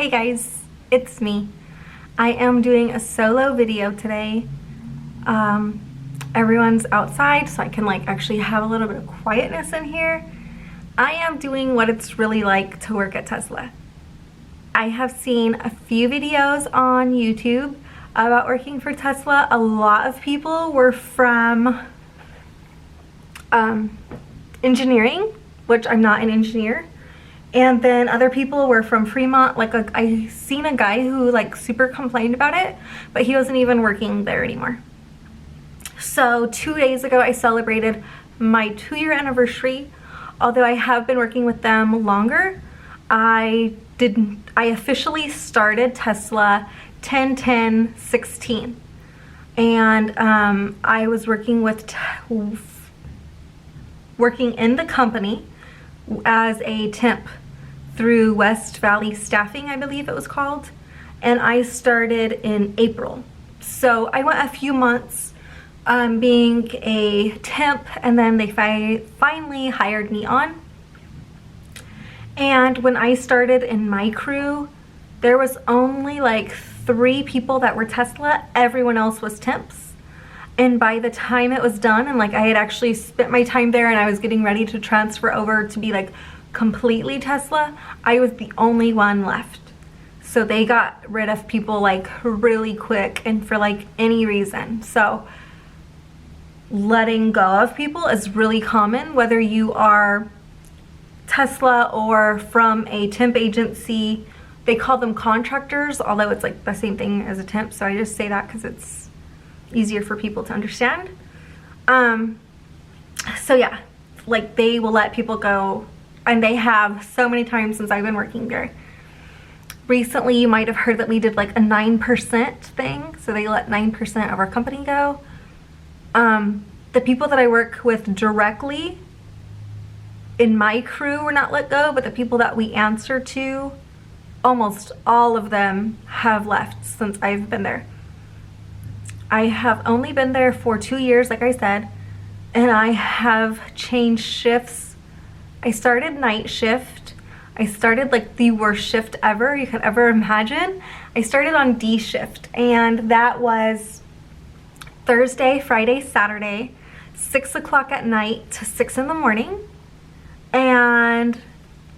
Hey guys, it's me. I am doing a solo video today. Everyone's outside so I can actually have a little bit of quietness in here. I am doing what it's really like to work at Tesla. I have seen a few videos on YouTube about working for Tesla. A lot of people were from engineering, which I'm not an engineer. And then other people were from Fremont. I seen a guy who super complained about it, but he wasn't even working there anymore. So 2 days ago I celebrated my 2-year anniversary. Although I have been working with them longer, I officially started Tesla 10/10/16, and I was working in the company as a temp through West Valley Staffing, I believe it was called, and I started in April. So I went a few months being a temp, and then they finally hired me on. And when I started in my crew, there was only 3 people that were Tesla. Everyone else was temps. And by the time it was done and I had actually spent my time there and I was getting ready to transfer over to be completely Tesla, I was the only one left. So they got rid of people really quick and for any reason. So letting go of people is really common, whether you are Tesla or from a temp agency. They call them contractors, although it's the same thing as a temp, so I just say that because it's easier for people to understand. So yeah, they will let people go, and they have so many times since I've been working there. Recently you might have heard that we did a 9% thing, so they let 9% of our company go. The people that I work with directly in my crew were not let go, but the people that we answer to, almost all of them have left since I've been there. I have only been there for 2 years, like I said, and I have changed shifts. I started night shift. I started the worst shift ever you could ever imagine. I started on D shift, and that was Thursday, Friday, Saturday, 6 o'clock at night to 6 in the morning, and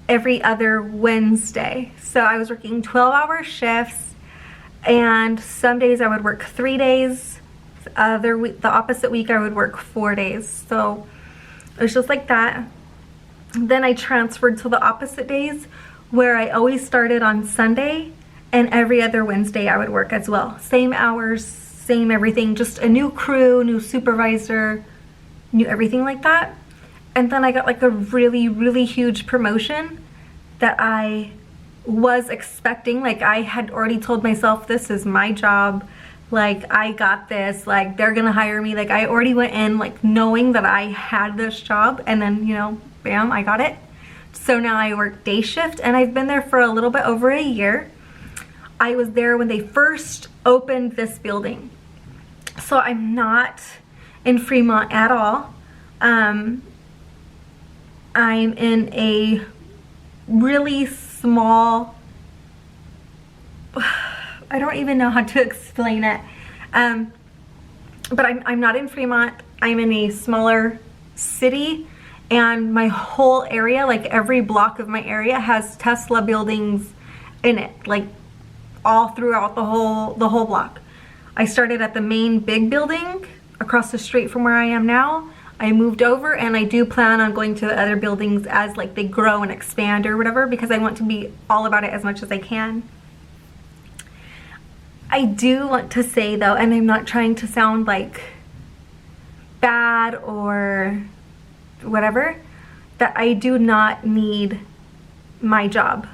every other Wednesday. So I was working 12-hour shifts, and some days I would work 3 days. The opposite week I would work 4 days. So it was just like that. Then I transferred to the opposite days, where I always started on Sunday, and every other Wednesday I would work as well. Same hours, same everything, just a new crew, new supervisor, new everything like that. And then I got a really, really huge promotion that I was expecting. I had already told myself, this is my job. I got this. They're gonna hire me. I already went in knowing that I had this job, and then, bam, I got it. So now I work day shift, and I've been there for a little bit over a year. I was there when they first opened this building. So I'm not in Fremont at all. I'm in a really small, I don't even know how to explain it, but I'm not in Fremont. I'm in a smaller city, and my whole area, every block of my area, has Tesla buildings in it, all throughout the whole block. I started at the main big building across the street from where I am now. I moved over, and I do plan on going to the other buildings as they grow and expand or whatever, because I want to be all about it as much as I can. I do want to say though, and I'm not trying to sound bad or whatever, that I do not need my job.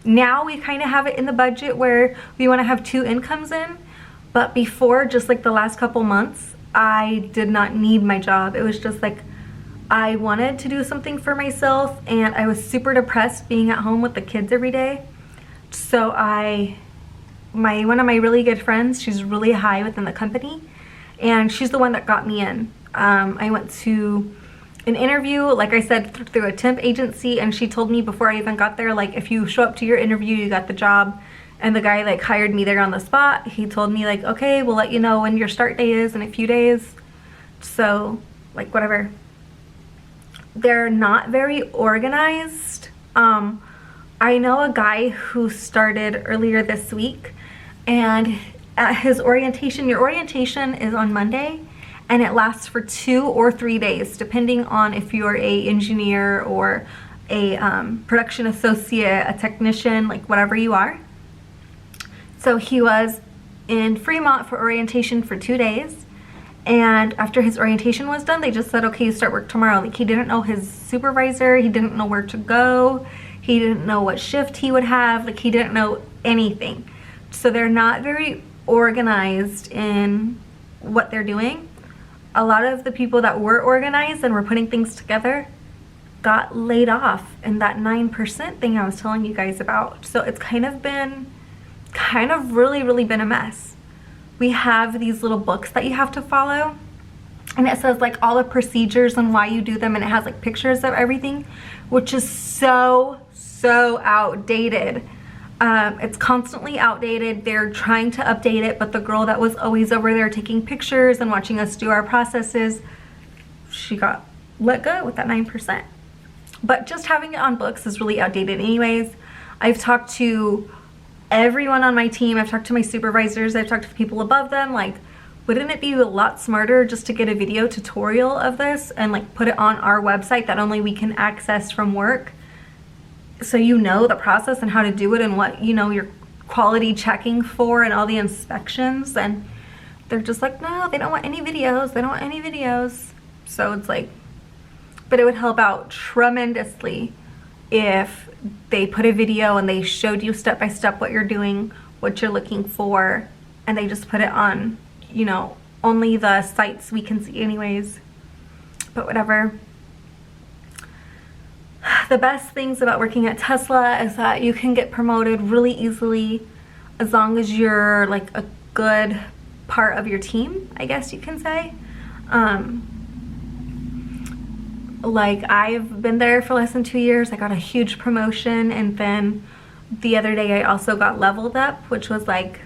Now we kind of have it in the budget where we want to have 2 incomes in, but before, just the last couple months, I did not need my job. It was just I wanted to do something for myself, and I was super depressed being at home with the kids every day. So one of my really good friends, she's really high within the company, and she's the one that got me in. I went to an interview, like I said, through a temp agency, and she told me before I even got there, like, if you show up to your interview, you got the job. And the guy like hired me there on the spot. He told me like, okay, we'll let you know when your start day is in a few days. So like whatever. They're not very organized. I know a guy who started earlier this week, and at his orientation, your orientation is on Monday, and it lasts for 2 or 3 days, depending on if you're a engineer or a production associate, a technician, like whatever you are. So he was in Fremont for orientation for 2 days, and after his orientation was done, they just said, okay, you start work tomorrow. Like, he didn't know his supervisor, he didn't know where to go, he didn't know what shift he would have, like he didn't know anything. So they're not very organized in what they're doing. A lot of the people that were organized and were putting things together got laid off in that 9% thing I was telling you guys about. So it's kind of really been a mess. We have these little books that you have to follow, and it says like all the procedures and why you do them, and it has like pictures of everything, which is so outdated. It's constantly outdated. They're trying to update it, but the girl that was always over there taking pictures and watching us do our processes, she got let go with that 9%. But just having it on books is really outdated anyways. I've talked to everyone on my team, I've talked to my supervisors, I've talked to people above them, like, wouldn't it be a lot smarter just to get a video tutorial of this and like put it on our website that only we can access from work, so you know the process and how to do it and what, you know, you're quality checking for and all the inspections. And they're just like, no, they don't want any videos, they don't want any videos. So it's like, but it would help out tremendously if they put a video and they showed you step by step what you're doing, what you're looking for, and they just put it on, you know, only the sites we can see anyways. But whatever. The best things about working at Tesla is that you can get promoted really easily as long as you're like a good part of your team, I guess you can say. Like, I've been there for less than 2 years. I got a huge promotion, and then the other day I also got leveled up, which was like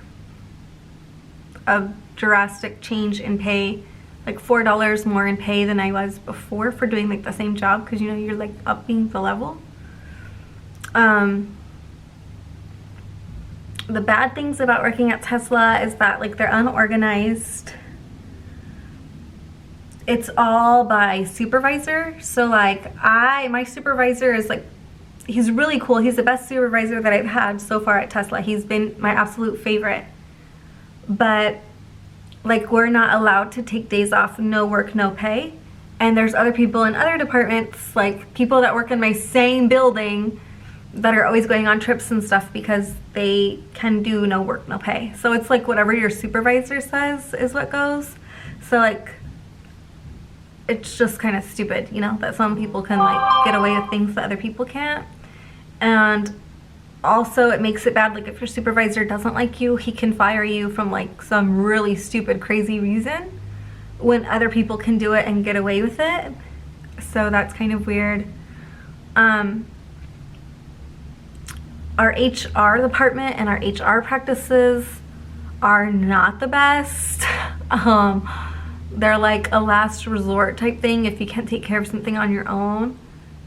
a drastic change in pay, like $4 more in pay than I was before for doing like the same job, because you know, you're like upping the level. The bad things about working at Tesla is that like they're unorganized. It's all by supervisor. So like my supervisor is like, he's really cool. He's the best supervisor that I've had so far at Tesla. He's been my absolute favorite. But like, we're not allowed to take days off, no work, no pay. And there's other people in other departments, like people that work in my same building, that are always going on trips and stuff because they can do no work, no pay. So it's like whatever your supervisor says is what goes. So like, it's just kind of stupid, you know, that some people can like get away with things that other people can't. And also it makes it bad, like if your supervisor doesn't like you, he can fire you from like some really stupid, crazy reason when other people can do it and get away with it. So that's kind of weird. Our HR department and our HR practices are not the best. They're like a last resort type thing if you can't take care of something on your own.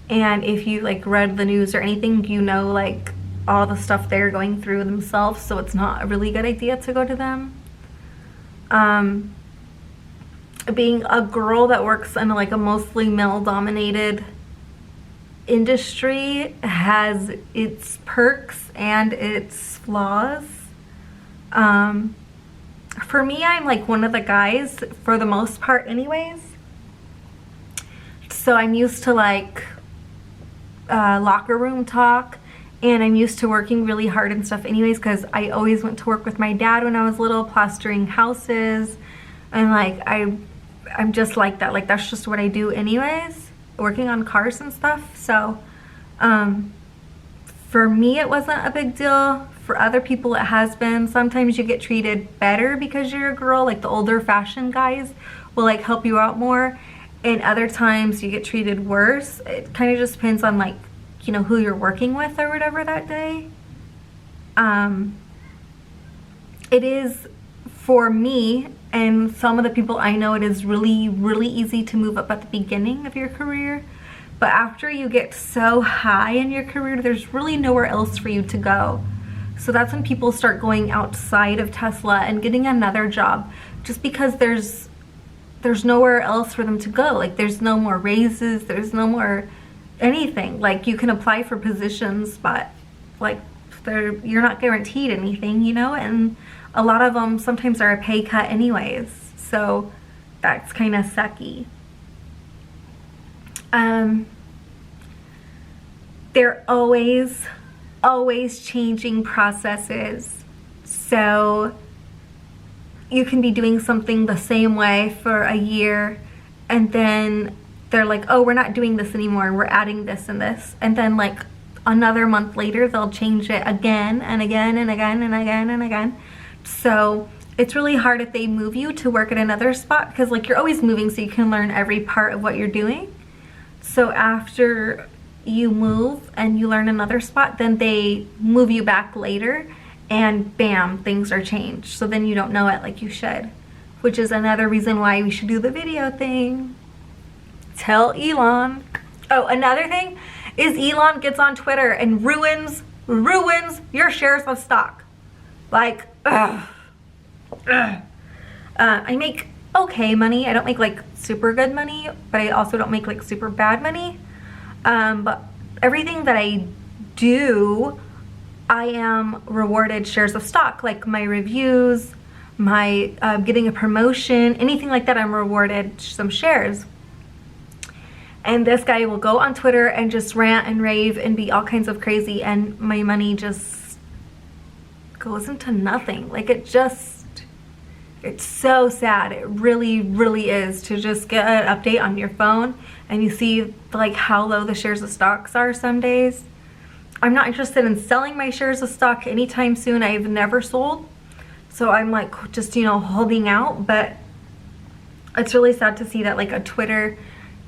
And if you like read the news or anything, you know like all the stuff they're going through themselves, so it's not a really good idea to go to them. Being a girl that works in like a mostly male dominated industry has its perks and its flaws. For me, I'm like one of the guys for the most part anyways. So I'm used to like locker room talk, and I'm used to working really hard and stuff anyways, because I always went to work with my dad when I was little, plastering houses, and like I'm just like that. Like that's just what I do anyways, working on cars and stuff. So for me it wasn't a big deal. For other people it has been. Sometimes you get treated better because you're a girl, like the older fashion guys will like help you out more, and other times you get treated worse. It kind of just depends on, like, you know, who you're working with or whatever that day. It is, for me and some of the people I know, it is really, really easy to move up at the beginning of your career. But after you get so high in your career, there's really nowhere else for you to go. So that's when people start going outside of Tesla and getting another job, just because there's nowhere else for them to go. Like, there's no more raises, there's no more anything. Like, you can apply for positions, but like you're not guaranteed anything, you know, and a lot of them sometimes are a pay cut anyways, so that's kind of sucky. They're always changing processes, so you can be doing something the same way for a year, and then they're like, oh, we're not doing this anymore, we're adding this and this, and then like another month later they'll change it again and again and again and again and again. So it's really hard if they move you to work at another spot, because like you're always moving, so you can learn every part of what you're doing. So after you move and you learn another spot, then they move you back later and bam, things are changed. So then you don't know it like you should, which is another reason why we should do the video thing. Tell Elon. Oh, another thing is Elon gets on Twitter and ruins your shares of stock. Like, ugh. I make okay money. I don't make like super good money, but I also don't make like super bad money. But everything that I do, I am rewarded shares of stock, like my reviews, my getting a promotion, anything like that, I'm rewarded some shares. And this guy will go on Twitter and just rant and rave and be all kinds of crazy, and my money just goes into nothing. Like, it's so sad. It really, really is, to just get an update on your phone and you see like how low the shares of stocks are some days. I'm not interested in selling my shares of stock anytime soon. I've never sold, so I'm like just, you know, holding out. But it's really sad to see that like a Twitter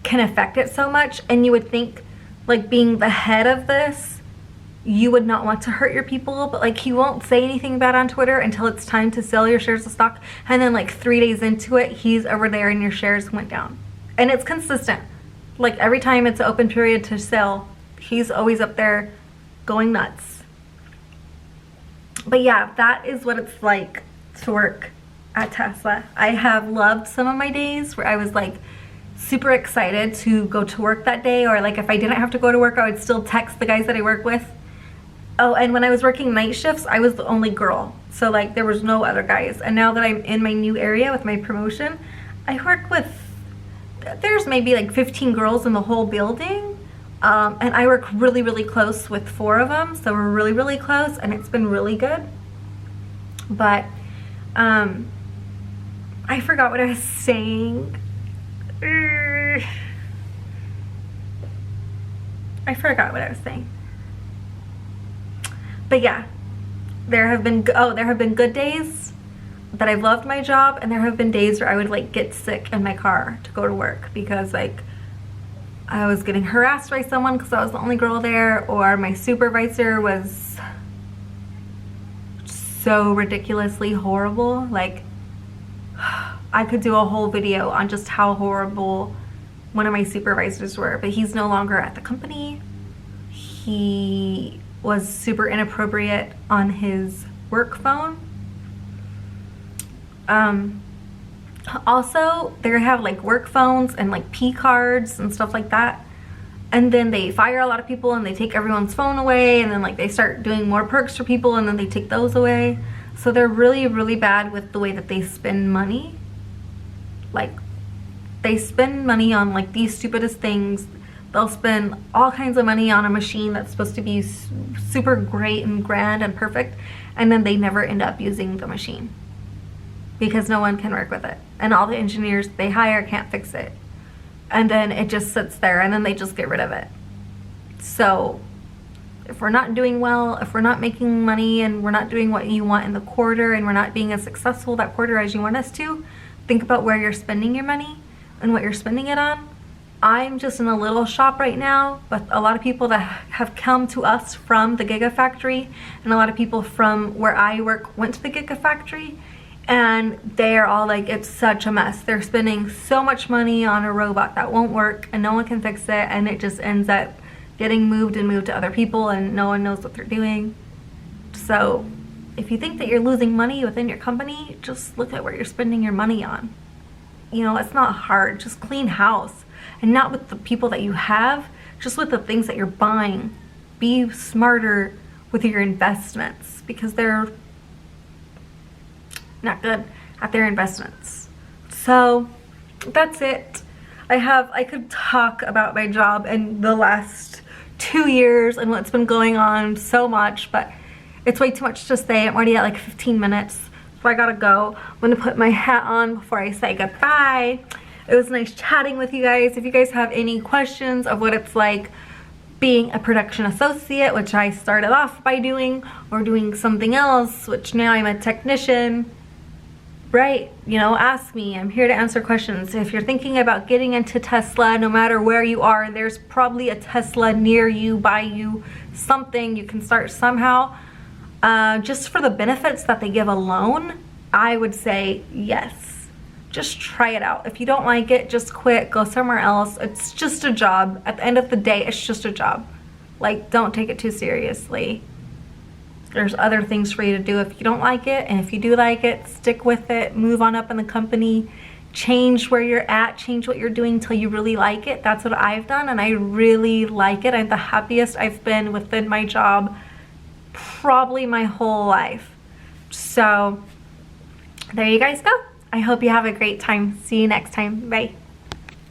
can affect it so much, and you would think like being the head of this, you would not want to hurt your people, but like he won't say anything bad on Twitter until it's time to sell your shares of stock, and then like 3 days into it, he's over there and your shares went down. And it's consistent. Like every time it's an open period to sell, he's always up there going nuts. But yeah, that is what it's like to work at Tesla. I have loved some of my days where I was like super excited to go to work that day, or like if I didn't have to go to work, I would still text the guys that I work with. Oh, and when I was working night shifts, I was the only girl, so like there was no other guys. And now that I'm in my new area with my promotion, I work with, there's maybe like 15 girls in the whole building, and I work really, really close with 4 of them, so we're really, really close, and it's been really good. But I forgot what I was saying. I forgot what I was saying. But yeah, there have been good days that I've loved my job, and there have been days where I would like get sick in my car to go to work because like I was getting harassed by someone because I was the only girl there, or my supervisor was so ridiculously horrible. Like, I could do a whole video on just how horrible one of my supervisors were, but he's no longer at the company. He was super inappropriate on his work phone. Also, they have like work phones and like P cards and stuff like that, and then they fire a lot of people and they take everyone's phone away, and then like they start doing more perks for people and then they take those away. So they're really, really bad with the way that they spend money. Like, they spend money on like the stupidest things. They'll spend all kinds of money on a machine that's supposed to be super great and grand and perfect, and then they never end up using the machine because no one can work with it, and all the engineers they hire can't fix it, and then it just sits there, and then they just get rid of it. So if we're not doing well, if we're not making money, and we're not doing what you want in the quarter, and we're not being as successful that quarter as you want us to, think about where you're spending your money, and what you're spending it on. I'm just in a little shop right now, but a lot of people that have come to us from the Gigafactory, and a lot of people from where I work went to the Gigafactory, and they're all like, it's such a mess. They're spending so much money on a robot that won't work and no one can fix it, and it just ends up getting moved to other people and no one knows what they're doing. So if you think that you're losing money within your company, just look at where you're spending your money on. You know, it's not hard. Just clean house. And not with the people that you have, just with the things that you're buying. Be smarter with your investments, because they're not good at their investments. So that's it. I could talk about my job in the last 2 years and what's been going on so much, but it's way too much to say. I'm already at like 15 minutes, so I gotta go. I'm gonna put my hat on before I say goodbye. It was nice chatting with you guys. If you guys have any questions of what it's like being a production associate, which I started off by doing, or doing something else, which now I'm a technician, right? You know, ask me. I'm here to answer questions. If you're thinking about getting into Tesla, no matter where you are, there's probably a Tesla near you, by you, something. You can start somehow. Just for the benefits that they give alone, I would say yes. Just try it out. If you don't like it, just quit, go somewhere else. It's just a job. At the end of the day, it's just a job. Like, don't take it too seriously. There's other things for you to do if you don't like it, and if you do like it, stick with it, move on up in the company, change where you're at, change what you're doing until you really like it. That's what I've done, and I really like it. I'm the happiest I've been within my job probably my whole life. So there you guys go. I hope you have a great time. See you next time. Bye.